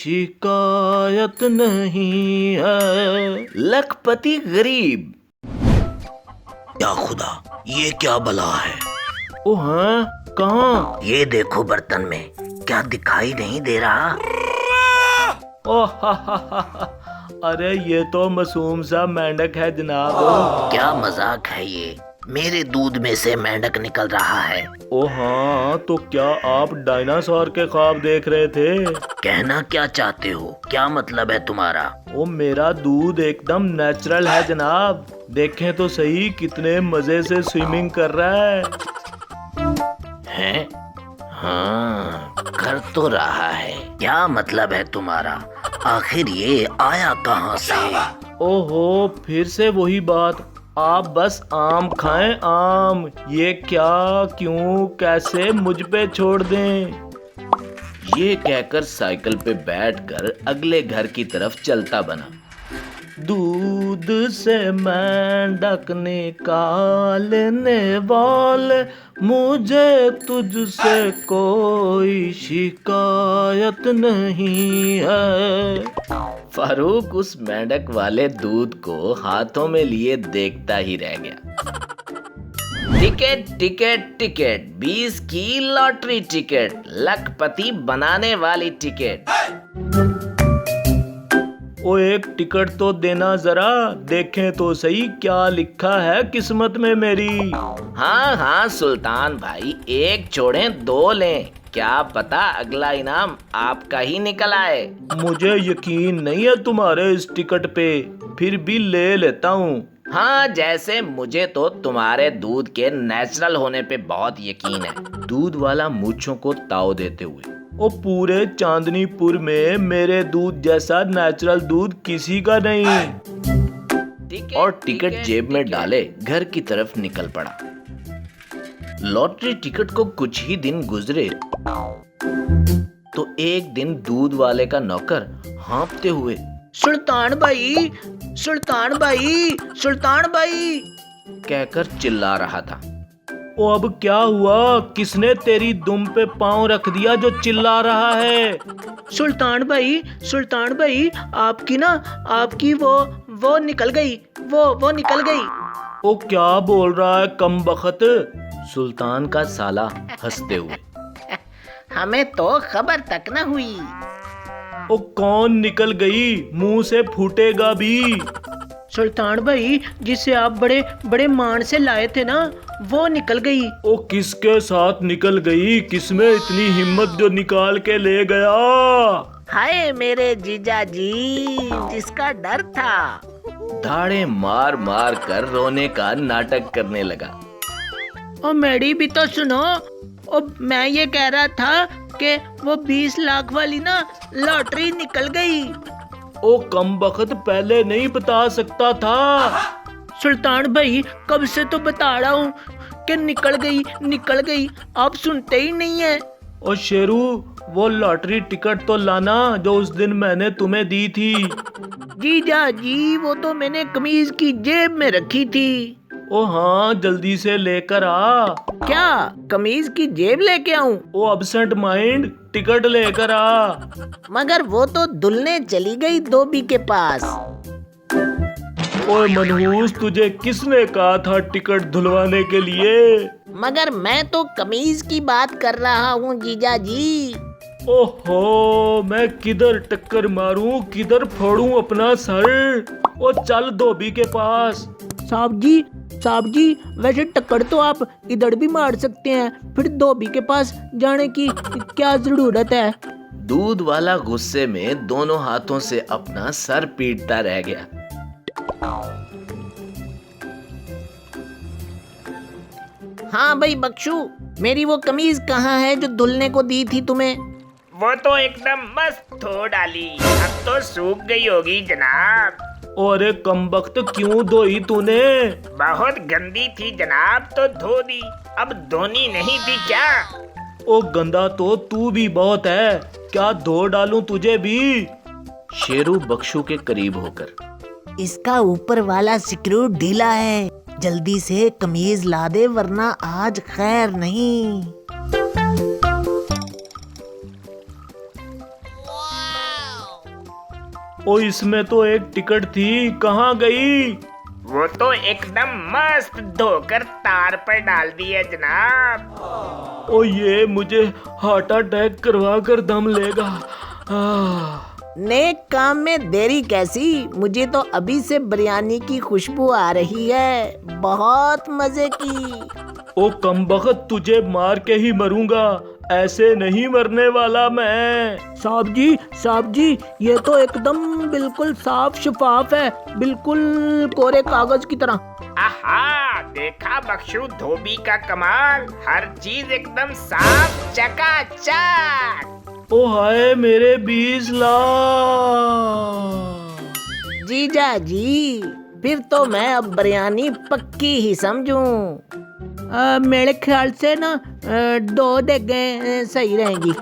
शिकायत नहीं है। लखपति गरीब। या खुदा, ये क्या बला है? ओ हाँ, कहाँ? ये देखो बर्तन में, क्या दिखाई नहीं दे रहा? ओ हा। अरे ये तो मासूम सा मेंढक है जनाब। क्या मजाक है ये? मेरे दूध में से मेंढक निकल रहा है। ओ हाँ, तो क्या आप डायनासोर के ख्वाब देख रहे थे? कहना क्या चाहते हो? क्या मतलब है तुम्हारा? ओ मेरा दूध एकदम नेचुरल है जनाब। देखें तो सही कितने मजे से स्विमिंग कर रहा है। हैं? हाँ, कर तो रहा है। क्या मतलब है तुम्हारा? आखिर ये आया कहाँ से? ओहो, फिर से वही बात। आप बस आम खाएं, आम। ये क्या, क्यों, कैसे मुझ पे छोड़ दें। ये कहकर साइकिल पे बैठकर अगले घर की तरफ चलता बना। दूध से मेंढक निकालने वाले, मुझे तुझसे कोई शिकायत नहीं है। फारूक उस मेंढक वाले दूध को हाथों में लिए देखता ही रह गया। टिकट टिकट टिकट, 20 की लॉटरी टिकट, लखपति बनाने वाली टिकट। ओ एक टिकट तो देना जरा, देखें तो सही क्या लिखा है किस्मत में मेरी। हाँ हाँ सुल्तान भाई, एक छोड़ें दो लें, क्या पता अगला इनाम आपका ही निकल आए। मुझे यकीन नहीं है तुम्हारे इस टिकट पे, फिर भी ले लेता हूँ। हाँ, जैसे मुझे तो तुम्हारे दूध के नेचुरल होने पे बहुत यकीन है। दूध वाला मूंछों को ताव देते हुए, ओ पूरे चांदनीपुर में मेरे दूध जैसा नेचुरल दूध किसी का नहीं। और टिकट जेब में डाले घर की तरफ निकल पड़ा। लॉटरी टिकट को कुछ ही दिन गुजरे तो एक दिन दूध वाले का नौकर हाँफते हुए, सुल्तान भाई, सुल्तान भाई, सुल्तान भाई कहकर चिल्ला रहा था। ओ अब क्या हुआ? किसने तेरी दुम पे पांव रख दिया जो चिल्ला रहा है? सुल्तान भाई, सुल्तान भाई, आपकी वो निकल गई, वो निकल गई। ओ क्या बोल रहा है कमबख्त? सुल्तान का साला हंसते हुए। हमें तो खबर तक न हुई। ओ कौन निकल गई? मुंह से फूटेगा भी। सुल्तान भाई, जिसे आप बड़े बड़े मान से लाए थे ना, वो निकल गई। ओ किसके साथ निकल गई? किसमें इतनी हिम्मत जो निकाल के ले गया? हाय मेरे जीजा जी, जिसका डर था। दाढ़े मार मार कर रोने का नाटक करने लगा। ओ मेरी भी तो सुनो। ओ मैं ये कह रहा था कि वो 20 लाख वाली ना लॉटरी निकल गई। ओ कमबख्त, पहले नहीं बता सकता था? सुल्तान भाई, कब से तो बता रहा हूँ कि निकल गई, आप सुनते ही नहीं है। ओ शेरू, वो लॉटरी टिकट तो लाना जो उस दिन मैंने तुम्हें दी थी। जीजा जी, वो तो मैंने कमीज की जेब में रखी थी। ओ हाँ, जल्दी से लेकर आ। क्या कमीज की जेब लेके आऊं? ओ अब्सेंट माइंड, टिकट लेकर आ। मगर वो तो दुल्हने चली गई धोबी के पास। ओए मनहूस, तुझे किसने कहा था टिकट धुलवाने के लिए? मगर मैं तो कमीज की बात कर रहा हूँ जीजा जी। ओहो, मैं किधर टक्कर मारूं, किधर फोड़ूं अपना सर? ओ चल धोबी के पास। साहब जी, वैसे टक्कर तो आप इधर भी मार सकते हैं, फिर धोबी के पास जाने की क्या जरूरत है? दूध वाला गुस्से में दोनों हाथों से अपना सर पीटता रह गया। हाँ भाई बख्शू, मेरी वो कमीज कहाँ है जो दुल्हने को दी थी तुम्हें? वो तो एकदम मस्त धो डाली, अब तो सूख गई होगी जनाब। अरे कमबख्त, क्यों धोई तूने? बहुत गंदी थी जनाब, तो धो दी। अब धोनी नहीं थी क्या? ओ गंदा तो तू भी बहुत है, क्या धो डालूं तुझे भी? शेरू बख्शू के करीब होकर, इसका ऊपर वाला स्क्रू ढीला है, जल्दी से कमीज ला दे वरना आज खैर नहीं। ओ इसमें तो एक टिकट थी, कहाँ गई? वो तो एकदम मस्त धोकर तार पर डाल दी है जनाब। ओ ये मुझे हार्ट अटैक करवा कर दम लेगा। नेक काम में देरी कैसी, मुझे तो अभी से बिरयानी की खुशबू आ रही है, बहुत मजे की। ओ कमबख्त, तुझे मार के ही मरूंगा, ऐसे नहीं मरने वाला मैं। साहब जी ये तो एकदम बिल्कुल साफ शफाफ है, बिल्कुल कोरे कागज की तरह। आहा, देखा बख्शू धोबी का कमाल, हर चीज एकदम साफ चकाचक। ओ हाय मेरे 20 लाख। जीजा जी, फिर तो मैं अब बिरयानी पक्की ही समझूं। मेरे ख्याल से ना 2 देगें सही रहेंगी।